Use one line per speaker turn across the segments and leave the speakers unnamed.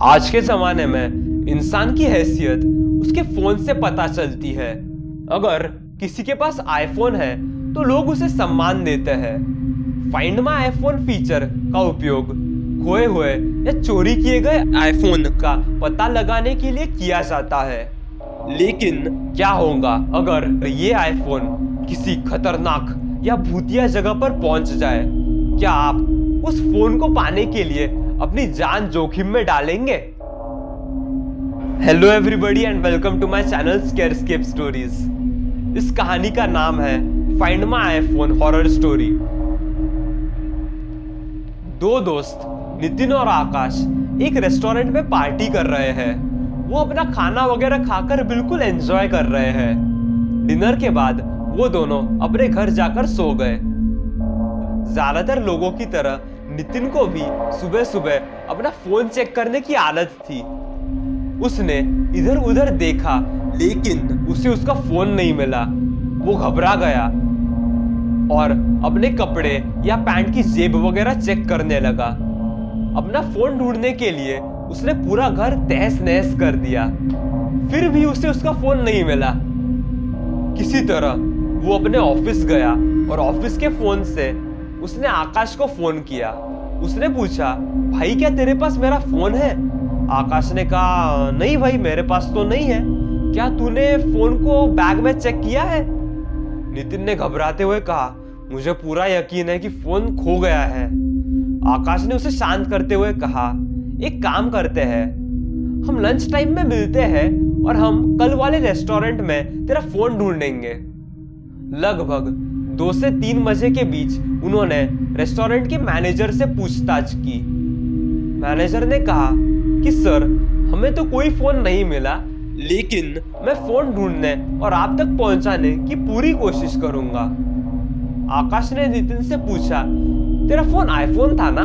आज के जमाने में इंसान की हैसियत उसके फोन से पता चलती है। अगर किसी के पास आईफोन है तो लोग उसे सम्मान देते हैं। फाइंड माय आईफोन फीचर का उपयोग खोए हुए या चोरी किए गए आईफोन का पता लगाने के लिए किया जाता है। लेकिन क्या होगा अगर ये आईफोन किसी खतरनाक या भूतिया जगह पर पहुंच जाए? क्या आप उस फोन को पाने के लिए अपनी जान जोखिम में डालेंगे? Hello everybody and welcome to my channel Scarescape stories. इस कहानी का नाम है find my iPhone horror story. दो दोस्त नितिन और आकाश एक रेस्टोरेंट में पार्टी कर रहे हैं। वो अपना खाना वगैरह खाकर बिल्कुल एंजॉय कर रहे हैं। डिनर के बाद वो दोनों अपने घर जाकर सो गए। ज्यादातर लोगों की तरह नितिन को भी सुबह सुबह अपना फोन चेक करने की आदत थी। उसने इधर उधर देखा लेकिन उसे उसका फोन नहीं मिला। वो घबरा गया और अपने कपड़े या पैंट की जेब वगैरह चेक करने लगा। अपना फोन ढूंढने के लिए उसने पूरा घर तहस नहस कर दिया, फिर भी उसे उसका फोन नहीं मिला। किसी तरह वो अपने ऑफिस गया और ऑफिस के फोन से उसने आकाश को फोन किया। उसने पूछा, भाई क्या तेरे पास मेरा फोन है? आकाश ने कहा, नहीं भाई मेरे पास तो नहीं है। क्या तूने फोन को बैग में चेक किया है? नितिन ने घबराते हुए कहा, मुझे पूरा यकीन है कि फोन खो गया है। आकाश ने उसे शांत करते हुए कहा, एक काम करते हैं, हम लंच टाइम में मिलते हैं और हम कल वाले रेस्टोरेंट में तेरा फोन ढूंढेंगे। लगभग 2 से 3 बजे के बीच उन्होंने रेस्टोरेंट के मैनेजर से पूछताछ की। मैनेजर ने कहा कि सर हमें तो कोई फोन नहीं मिला, लेकिन मैं फोन ढूंढने और आप तक पहुंचाने की पूरी कोशिश करूंगा। आकाश ने नितिन से पूछा, तेरा फोन आईफोन था ना?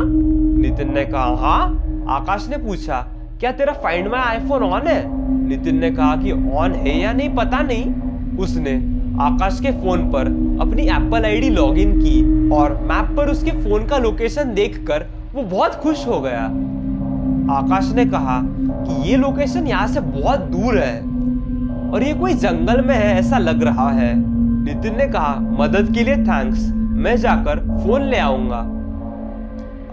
नितिन ने कहा, हाँ। आकाश ने पूछा, क्या तेरा फाइंड माय आईफोन ऑन है? नितिन ने कहा कि ऑन है या नहीं पता नहीं। उसने आकाश के फोन पर अपनी एप्पल आईडी लॉगिन की और मैप पर उसके फोन का लोकेशन देखकर वो बहुत खुश हो गया। आकाश ने कहा कि ये लोकेशन यहाँ से बहुत दूर है और ये कोई जंगल में है ऐसा लग रहा है। नितिन ने कहा, मदद के लिए थैंक्स, मैं जाकर फोन ले आऊंगा।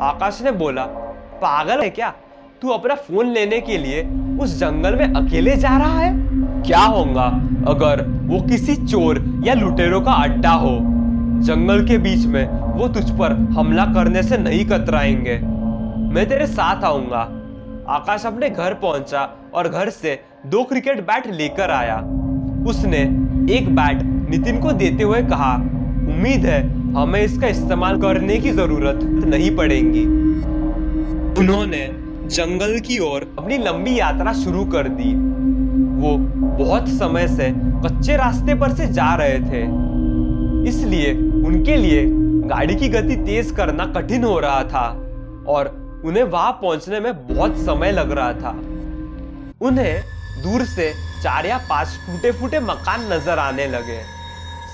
आकाश ने बोला, पागल है क्या? तू अपना फोन लेने के लिए उस जंगल में अकेले जा रहा है? क्या होगा अगर वो किसी चोर या लुटेरों का अड्डा हो? जंगल के बीच में वो तुझ पर हमला करने से नहीं कतराएंगे। मैं तेरे साथ आऊंगा। आकाश अपने घर पहुंचा और घर से 2 क्रिकेट बैट लेकर आया। उसने एक बैट नितिन को देते हुए कहा, उम्मीद है हमें इसका इस्तेमाल करने की जरूरत नहीं पड़ेगी। उन्होंने जंगल की ओर अपनी लंबी यात्रा शुरू कर दी। वो बहुत समय से कच्चे रास्ते पर से जा रहे थे, इसलिए उनके लिए गाड़ी की गति तेज करना कठिन हो रहा था और उन्हें वहां पहुंचने में बहुत समय लग रहा था। उन्हें दूर से 4 या 5 टूटे फूटे मकान नजर आने लगे।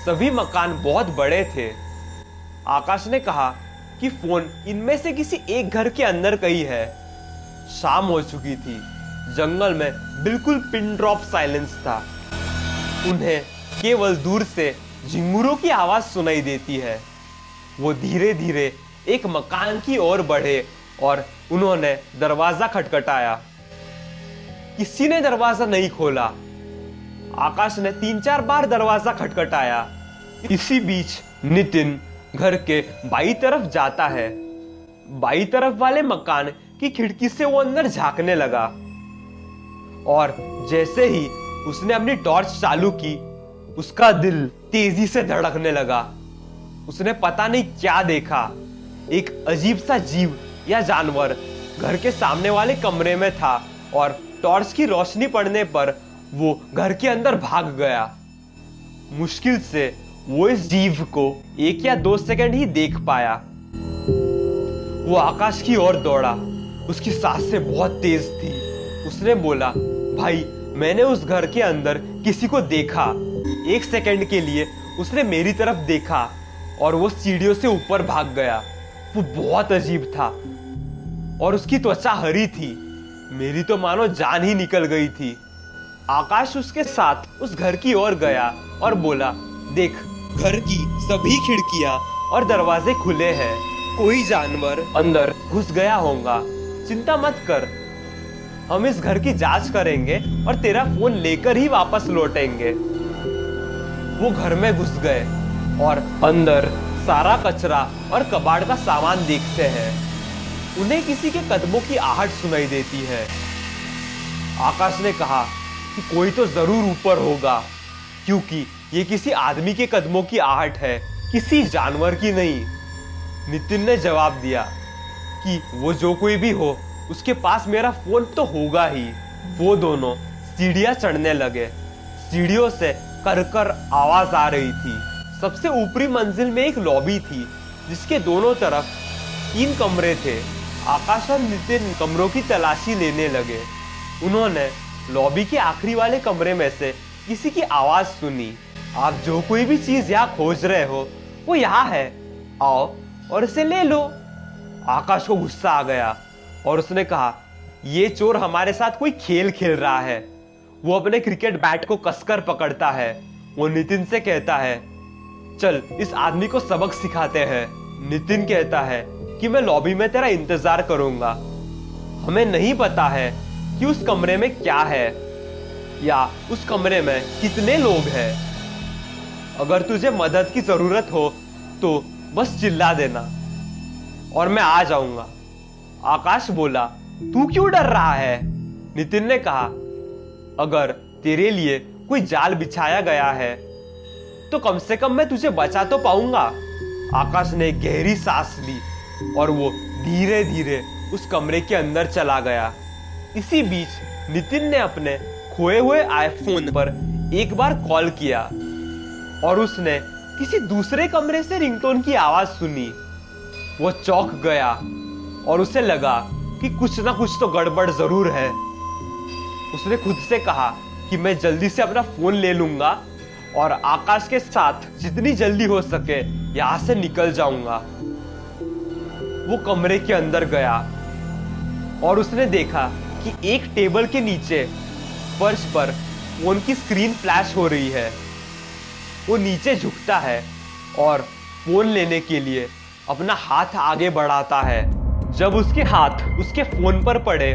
सभी मकान बहुत बड़े थे। आकाश ने कहा कि फोन इनमें से किसी एक घर के अंदर कहीं है। शाम हो चुकी थी। जंगल में बिल्कुल पिन ड्रॉप साइलेंस था। उन्हें केवल दूर से झिंगुरों की आवाज सुनाई देती है। वो धीरे धीरे एक मकान की ओर बढ़े और उन्होंने दरवाजा खटखटाया। किसी ने दरवाजा नहीं खोला। आकाश ने 3-4 बार दरवाजा खटखटाया। इसी बीच नितिन घर के बाई तरफ जाता है। बाई तरफ वाले मकान की खिड़की से वो अंदर झांकने लगा और जैसे ही उसने अपनी टॉर्च चालू की, उसका दिल तेजी से धड़कने लगा। उसने पता नहीं क्या देखा। एक अजीब सा जीव या जानवर घर के सामने वाले कमरे में था और टॉर्च की रोशनी पड़ने पर वो घर के अंदर भाग गया। मुश्किल से वो इस जीव को 1 या 2 सेकंड ही देख पाया। वो आकाश की ओर दौड़ा। उसकी सांसें बहुत तेज थी। उसने बोला, भाई मैंने उस घर के अंदर किसी को देखा। 1 सेकंड के लिए उसने मेरी तरफ देखा और वो सीढ़ियों से ऊपर भाग गया। वो बहुत अजीब था और उसकी त्वचा हरी थी। मेरी तो मानो जान ही निकल गई थी। आकाश उसके साथ उस घर की ओर गया और बोला, देख, घर की सभी खिड़कियां और दरवाजे खुले हैं, कोई जानवर अंदर घुस गया होगा, चिंता मत कर। हम इस घर की जांच करेंगे और तेरा फोन लेकर ही वापस लौटेंगे। वो घर में घुस गए और अंदर सारा कचरा और कबाड़ का सामान देखते हैं। उन्हें किसी के कदमों की आहट सुनाई देती है। आकाश ने कहा कि कोई तो जरूर ऊपर होगा, क्योंकि ये किसी आदमी के कदमों की आहट है, किसी जानवर की नहीं। नितिन ने जवाब दिया कि वो जो कोई भी हो, उसके पास मेरा फोन तो होगा ही। वो दोनों सीढ़ियां चढ़ने लगे। सीढ़ियों से कर आवाज आ रही थी। सबसे ऊपरी मंजिल में एक लॉबी थी, जिसके दोनों तरफ 3 कमरे थे। आकाश और नितिन कमरों की तलाशी लेने लगे। उन्होंने लॉबी के आखिरी वाले कमरे में से किसी की आवाज सुनी, आप जो कोई भी चीज यहाँ खोज रहे हो वो यहाँ है, आओ और इसे ले लो। आकाश को गुस्सा आ गया और उसने कहा, ये चोर हमारे साथ कोई खेल खेल रहा है। वो अपने क्रिकेट बैट को कसकर पकड़ता है। वो नितिन से कहता है, चल इस आदमी को सबक सिखाते हैं। नितिन कहता है कि मैं लॉबी में तेरा इंतजार करूंगा। हमें नहीं पता है कि उस कमरे में क्या है या उस कमरे में कितने लोग हैं। अगर तुझे मदद की जरूरत हो तो बस चिल्ला देना और मैं आ जाऊंगा। आकाश बोला, तू क्यों डर रहा है? नितिन ने कहा, अगर तेरे लिए कोई जाल बिछाया गया है तो कम से कम मैं तुझे बचा तो पाऊंगा। आकाश ने गहरी सांस ली और वो धीरे धीरे उस कमरे के अंदर चला गया। इसी बीच नितिन ने अपने खोए हुए आईफोन पर एक बार कॉल किया और उसने किसी दूसरे कमरे से रिंगटोन की आवाज सुनी। वो चौंक गया और उसे लगा कि कुछ ना कुछ तो गड़बड़ जरूर है। उसने खुद से कहा कि मैं जल्दी से अपना फोन ले लूंगा और आकाश के साथ जितनी जल्दी हो सके यहां से निकल जाऊंगा। वो कमरे के अंदर गया और उसने देखा कि एक टेबल के नीचे फर्श पर फोन की स्क्रीन फ्लैश हो रही है। वो नीचे झुकता है और फोन लेने के लिए अपना हाथ आगे बढ़ाता है। जब उसके हाथ उसके फोन पर पड़े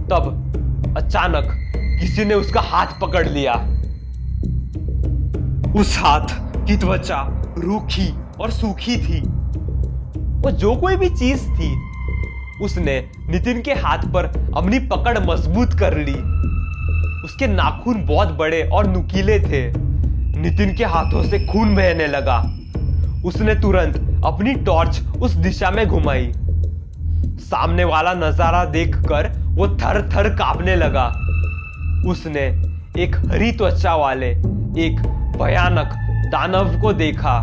तब अचानक किसी ने उसका हाथ पकड़ लिया। उस हाथ की त्वचा रूखी और सूखी थी। वो जो कोई भी चीज थी, उसने नितिन के हाथ पर अपनी पकड़ मजबूत कर ली। उसके नाखून बहुत बड़े और नुकीले थे। नितिन के हाथों से खून बहने लगा। उसने तुरंत अपनी टॉर्च उस दिशा में घुमाई। सामने वाला नजारा देखकर वो थर थर कांपने लगा। उसने एक हरी त्वचा वाले एक भयानक दानव को देखा।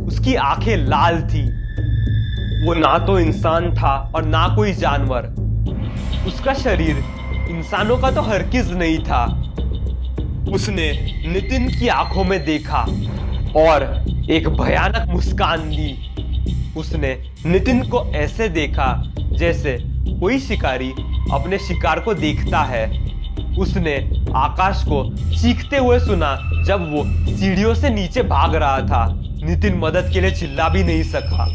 उसकी आंखें लाल थी। वो ना तो इंसान था और ना कोई जानवर। उसका शरीर इंसानों का तो हरगिज नहीं था। उसने नितिन की आंखों में देखा और एक भयानक मुस्कान दी। उसने नितिन को ऐसे देखा जैसे कोई शिकारी अपने शिकार को देखता है। उसने आकाश को चीखते हुए सुना जब वो सीढ़ियों से नीचे भाग रहा था। नितिन मदद के लिए चिल्ला भी नहीं सका।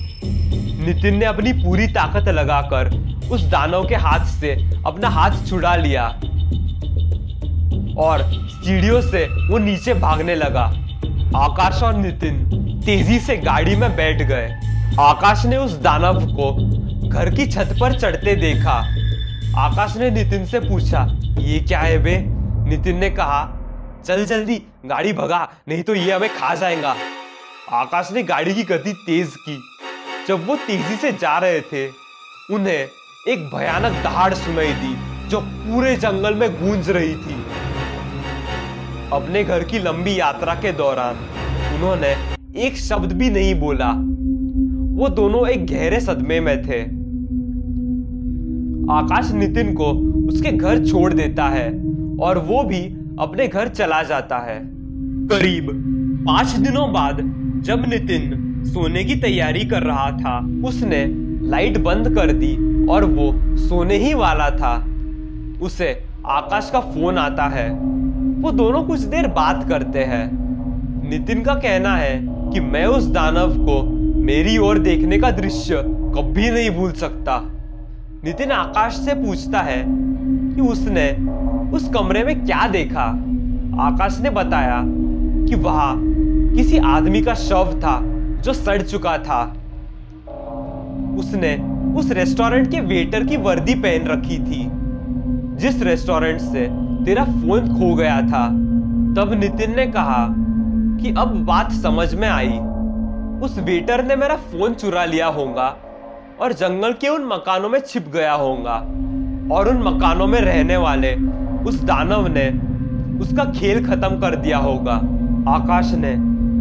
नितिन ने अपनी पूरी ताकत लगाकर उस दानव के हाथ से अपना हाथ छुड़ा लिया और सीढ़ियों से वो नीचे भागने लगा। आकाश और नितिन तेजी से गाड़ी में बैठ गए। आकाश ने उस दानव को घर की छत पर चढ़ते देखा। आकाश ने नितिन से पूछा, ये क्या है बे? नितिन ने कहा, चल जल्दी गाड़ी भगा, नहीं तो ये हमें खा जाएगा। आकाश ने गाड़ी की गति तेज की। जब वो तेजी से जा रहे थे, उन्हें एक भयानक दहाड़ सुनाई दी जो पूरे जंगल में गूंज रही थी। अपने घर की लंबी यात्रा के दौरान उन्होंने एक शब्द भी नहीं बोला। वो दोनों एक गहरे सदमे में थे। आकाश नितिन को उसके घर छोड़ देता है और वो भी अपने घर चला जाता है। करीब 5 दिनों बाद जब नितिन सोने की तैयारी कर रहा था, उसने लाइट बंद कर दी और वो सोने ही वाला था। उसे आकाश का फोन आता है। वो दोनों कुछ देर बात करते हैं। नितिन का कहना है कि मैं उस दानव को मेरी ओर देखने का दृश्य कभी नहीं भूल सकता। नितिन आकाश से पूछता है कि उसने उस कमरे में क्या देखा। आकाश ने बताया कि वहां किसी आदमी का शव था जो सड़ चुका था। उसने उस रेस्टोरेंट के वेटर की वर्दी पहन रखी थी जिस रेस्टोरेंट से तेरा फोन खो गया था। तब नितिन ने कहा कि अब बात समझ में आई। उस वेटर ने मेरा फोन चुरा लिया होगा और जंगल के उन मकानों में छिप गया होगा और उन मकानों में रहने वाले उस दानव ने उसका खेल खत्म कर दिया होगा। आकाश ने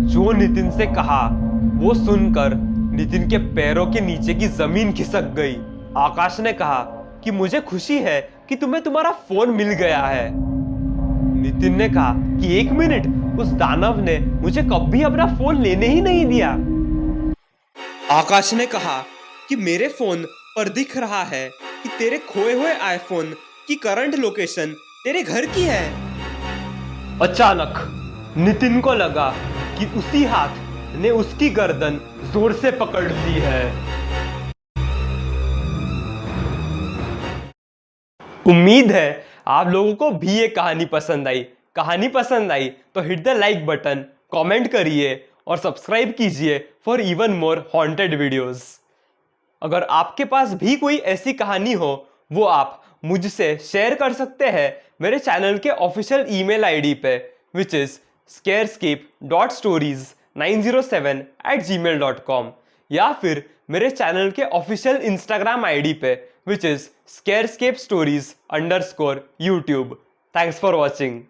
जो नितिन से कहा वो सुनकर नितिन के पैरों के नीचे की जमीन खिसक गई। आकाश ने कहा कि मुझे खुशी है कि तुम्हें तुम्हारा फोन मिल गया है। नितिन ने कहा कि एक मिनट, उस दानव ने मुझे कभी अपना फोन लेने ही नहीं दिया। आकाश ने कहा कि मेरे फोन पर दिख रहा है कि तेरे खोए हुए आईफोन की करंट लोकेशन तेरे घर की है। अचानक नितिन को लगा कि उसी हाथ ने उसकी गर्दन जोर से पकड़ ली है। उम्मीद है आप लोगों को भी ये कहानी पसंद आई। कहानी पसंद आई तो hit the like button, comment करिए और सब्सक्राइब कीजिए for even more haunted videos. अगर आपके पास भी कोई ऐसी कहानी हो वो आप मुझसे शेयर कर सकते हैं मेरे चैनल के ऑफिशियल ईमेल आईडी पे विच इज scarescape.stories907@gmail.com या फिर मेरे चैनल के ऑफिशियल इंस्टाग्राम आईडी पे which is scarescape stories_YouTube। Thanks for watching.